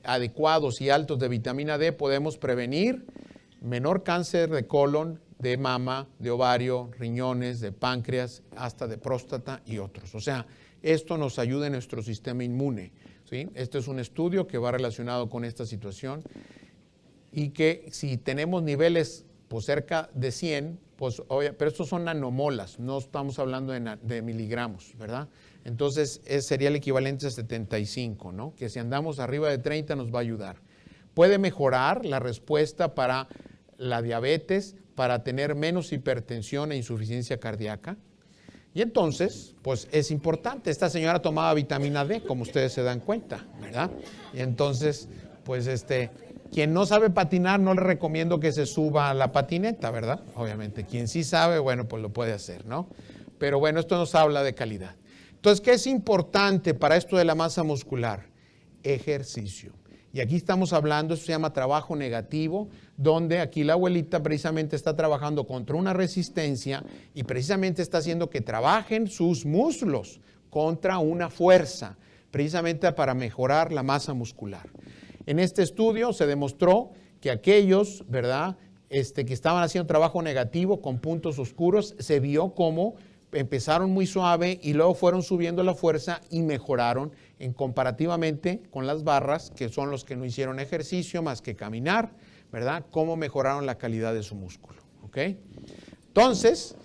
adecuados y altos de vitamina D, podemos prevenir menor cáncer de colon, de mama, de ovario, riñones, de páncreas, hasta de próstata y otros. O sea, esto nos ayuda en nuestro sistema inmune, ¿sí? Este es un estudio que va relacionado con esta situación y que si tenemos niveles pues cerca de 100, pues, pero estos son nanomolas, no estamos hablando de miligramos, ¿verdad? Entonces, sería el equivalente a 75, ¿no? Que si andamos arriba de 30 nos va a ayudar. Puede mejorar la respuesta para la diabetes, para tener menos hipertensión e insuficiencia cardíaca. Y entonces, pues es importante. Esta señora tomaba vitamina D, como ustedes se dan cuenta, ¿verdad? Y entonces, pues quien no sabe patinar, no le recomiendo que se suba a la patineta, ¿verdad? Obviamente. Quien sí sabe, bueno, pues lo puede hacer, ¿no? Pero bueno, esto nos habla de calidad. Entonces, ¿qué es importante para esto de la masa muscular? Ejercicio. Y aquí estamos hablando, esto se llama trabajo negativo, donde aquí la abuelita precisamente está trabajando contra una resistencia y precisamente está haciendo que trabajen sus muslos contra una fuerza, precisamente para mejorar la masa muscular. En este estudio se demostró que aquellos, ¿verdad?, que estaban haciendo trabajo negativo con puntos oscuros, se vio cómo empezaron muy suave y luego fueron subiendo la fuerza y mejoraron comparativamente con las barras, que son los que no hicieron ejercicio más que caminar, ¿verdad? Cómo mejoraron la calidad de su músculo, ¿ok? Entonces,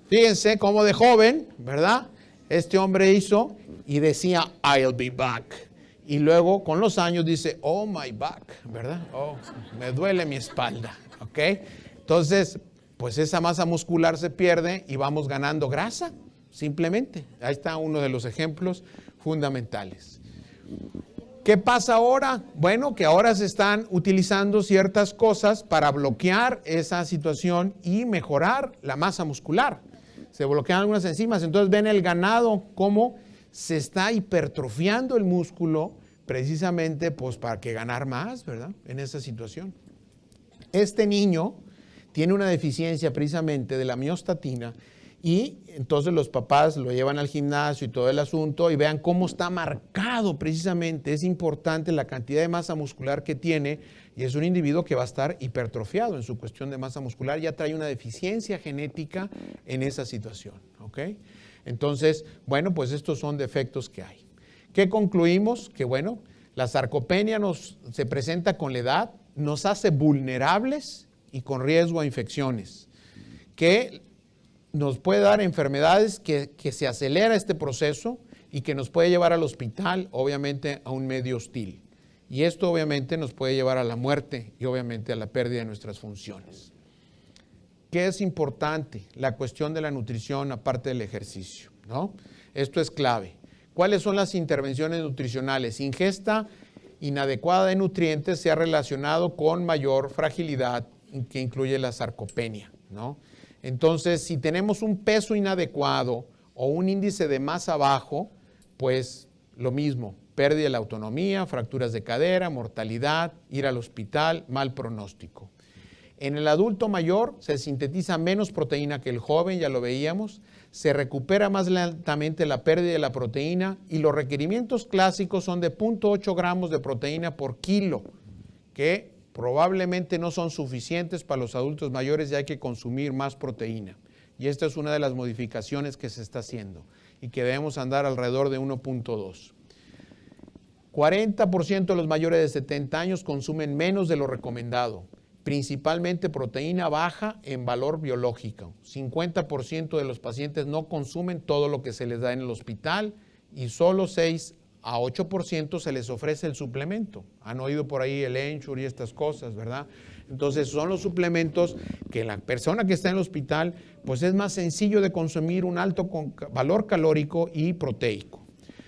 fíjense cómo de joven, ¿verdad? Este hombre hizo y decía, I'll be back. Y luego con los años dice, oh my back, ¿verdad? Oh, me duele mi espalda, ¿ok? Entonces, pues esa masa muscular se pierde y vamos ganando grasa, simplemente. Ahí está uno de los ejemplos fundamentales. ¿Qué pasa ahora? Bueno, que ahora se están utilizando ciertas cosas para bloquear esa situación y mejorar la masa muscular. Se bloquean algunas enzimas, entonces ven el ganado cómo se está hipertrofiando el músculo precisamente pues para que ganar más, ¿verdad? En esa situación. Este niño tiene una deficiencia precisamente de la miostatina y entonces los papás lo llevan al gimnasio y todo el asunto y vean cómo está marcado precisamente. Es importante la cantidad de masa muscular que tiene y es un individuo que va a estar hipertrofiado en su cuestión de masa muscular. Ya trae una deficiencia genética en esa situación, ¿ok? Entonces, bueno, pues estos son defectos que hay. ¿Qué concluimos? Que bueno, la sarcopenia se presenta con la edad, nos hace vulnerables y con riesgo a infecciones, que nos puede dar enfermedades que se acelera este proceso y que nos puede llevar al hospital, obviamente a un medio hostil. Y esto obviamente nos puede llevar a la muerte y obviamente a la pérdida de nuestras funciones. ¿Qué es importante? La cuestión de la nutrición aparte del ejercicio. ¿no? Esto es clave. ¿Cuáles son las intervenciones nutricionales? Ingesta inadecuada de nutrientes se ha relacionado con mayor fragilidad, que incluye la sarcopenia, ¿no? Entonces, si tenemos un peso inadecuado o un índice de masa bajo, pues lo mismo, pérdida de la autonomía, fracturas de cadera, mortalidad, ir al hospital, mal pronóstico. En el adulto mayor se sintetiza menos proteína que el joven, ya lo veíamos, se recupera más lentamente la pérdida de la proteína y los requerimientos clásicos son de 0.8 gramos de proteína por kilo, que probablemente no son suficientes para los adultos mayores y hay que consumir más proteína. Y esta es una de las modificaciones que se está haciendo y que debemos andar alrededor de 1.2. 40% de los mayores de 70 años consumen menos de lo recomendado, principalmente proteína baja en valor biológico. 50% de los pacientes no consumen todo lo que se les da en el hospital y solo 6 a 8% se les ofrece el suplemento. Han oído por ahí el Ensure y estas cosas, ¿verdad? Entonces son los suplementos que la persona que está en el hospital, pues es más sencillo de consumir, un alto valor calórico y proteico,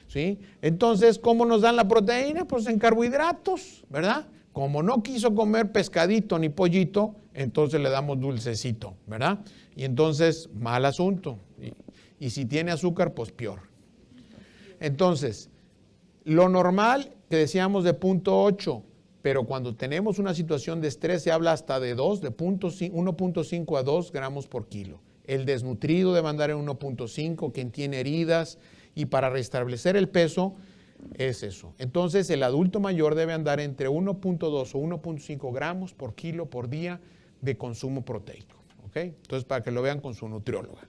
¿sí? Entonces, ¿cómo nos dan la proteína? Pues en carbohidratos, ¿verdad? Como no quiso comer pescadito ni pollito, entonces le damos dulcecito, ¿verdad? Y entonces, mal asunto. Y si tiene azúcar, pues peor. Entonces, lo normal que decíamos de 0.8, pero cuando tenemos una situación de estrés se habla hasta de 2, de 1.5 a 2 gramos por kilo. El desnutrido debe andar en 1.5, quien tiene heridas, y para restablecer el peso es eso. Entonces el adulto mayor debe andar entre 1.2 o 1.5 gramos por kilo por día de consumo proteico. ¿Okay? Entonces para que lo vean con su nutrióloga.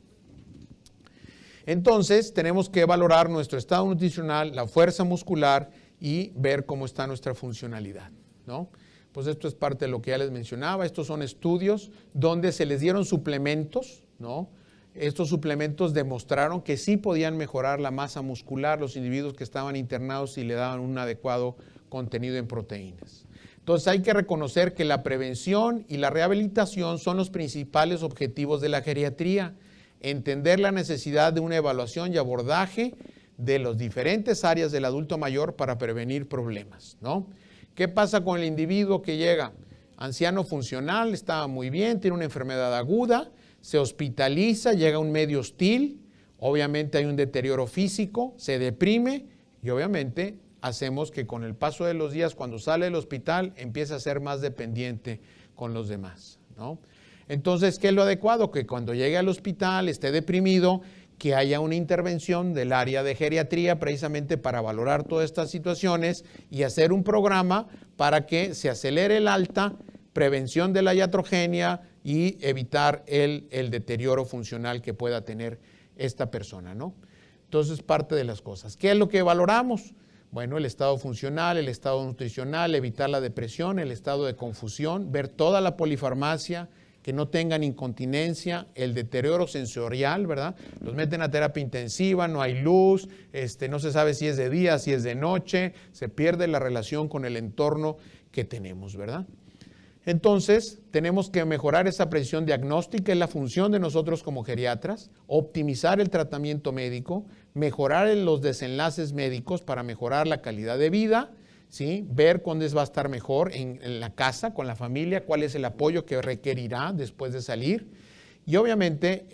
Entonces tenemos que valorar nuestro estado nutricional, la fuerza muscular y ver cómo está nuestra funcionalidad, ¿no? Pues esto es parte de lo que ya les mencionaba. Estos son estudios donde se les dieron suplementos, ¿no? Estos suplementos demostraron que sí podían mejorar la masa muscular los individuos que estaban internados y le daban un adecuado contenido en proteínas. Entonces hay que reconocer que la prevención y la rehabilitación son los principales objetivos de la geriatría. Entender la necesidad de una evaluación y abordaje de las diferentes áreas del adulto mayor para prevenir problemas, ¿no? ¿Qué pasa con el individuo que llega? Anciano funcional, estaba muy bien, tiene una enfermedad aguda, se hospitaliza, llega a un medio hostil, obviamente hay un deterioro físico, se deprime y obviamente hacemos que con el paso de los días, cuando sale del hospital, empiece a ser más dependiente con los demás, ¿no? Entonces, ¿qué es lo adecuado? Que cuando llegue al hospital, esté deprimido, que haya una intervención del área de geriatría precisamente para valorar todas estas situaciones y hacer un programa para que se acelere el alta, prevención de la iatrogenia y evitar el deterioro funcional que pueda tener esta persona, ¿no? Entonces, parte de las cosas. ¿Qué es lo que valoramos? Bueno, el estado funcional, el estado nutricional, evitar la depresión, el estado de confusión, ver toda la polifarmacia, que no tengan incontinencia, el deterioro sensorial, ¿verdad? Los meten a terapia intensiva, no hay luz, no se sabe si es de día, si es de noche, se pierde la relación con el entorno que tenemos, ¿verdad? Entonces, tenemos que mejorar esa precisión diagnóstica, es la función de nosotros como geriatras, optimizar el tratamiento médico, mejorar los desenlaces médicos para mejorar la calidad de vida, ¿sí? Ver cuándo va a estar mejor en la casa, con la familia, cuál es el apoyo que requerirá después de salir y obviamente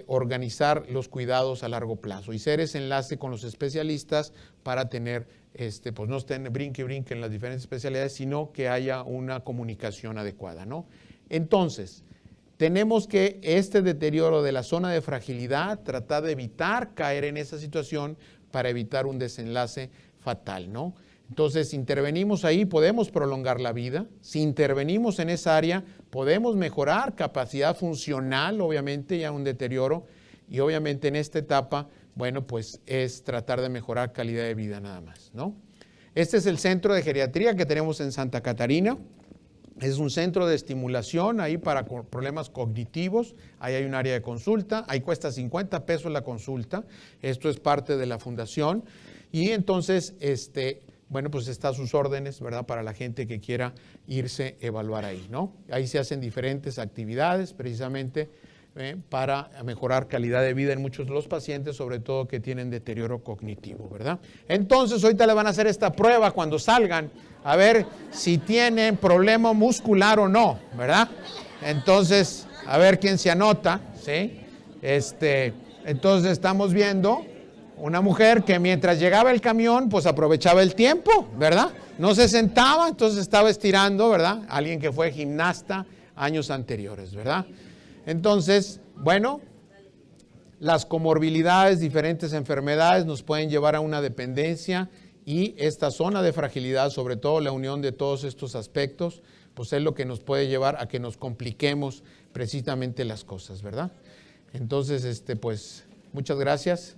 organizar los cuidados a largo plazo y ser ese enlace con los especialistas para tener, pues no estén brinque en las diferentes especialidades, sino que haya una comunicación adecuada, ¿no? Entonces, tenemos que este deterioro de la zona de fragilidad, tratar de evitar caer en esa situación para evitar un desenlace fatal, ¿no? Entonces, si intervenimos ahí, podemos prolongar la vida. Si intervenimos en esa área, podemos mejorar capacidad funcional, obviamente, ya un deterioro. Y obviamente en esta etapa, bueno, pues es tratar de mejorar calidad de vida nada más, ¿no? Este es el centro de geriatría que tenemos en Santa Catarina. Es un centro de estimulación ahí para problemas cognitivos. Ahí hay un área de consulta. Ahí cuesta 50 pesos la consulta. Esto es parte de la fundación. Y entonces, bueno, pues está a sus órdenes, ¿verdad? Para la gente que quiera irse a evaluar ahí, ¿no? Ahí se hacen diferentes actividades, precisamente para mejorar calidad de vida en muchos de los pacientes, sobre todo que tienen deterioro cognitivo, ¿verdad? Entonces, ahorita le van a hacer esta prueba cuando salgan, a ver si tienen problema muscular o no, ¿verdad? Entonces, a ver quién se anota, ¿sí? Entonces, estamos viendo una mujer que mientras llegaba el camión, pues aprovechaba el tiempo, ¿verdad? No se sentaba, entonces estaba estirando, ¿verdad? Alguien que fue gimnasta años anteriores, ¿verdad? Entonces, bueno, las comorbilidades, diferentes enfermedades nos pueden llevar a una dependencia y esta zona de fragilidad, sobre todo la unión de todos estos aspectos, pues es lo que nos puede llevar a que nos compliquemos precisamente las cosas, ¿verdad? Entonces, pues, muchas gracias.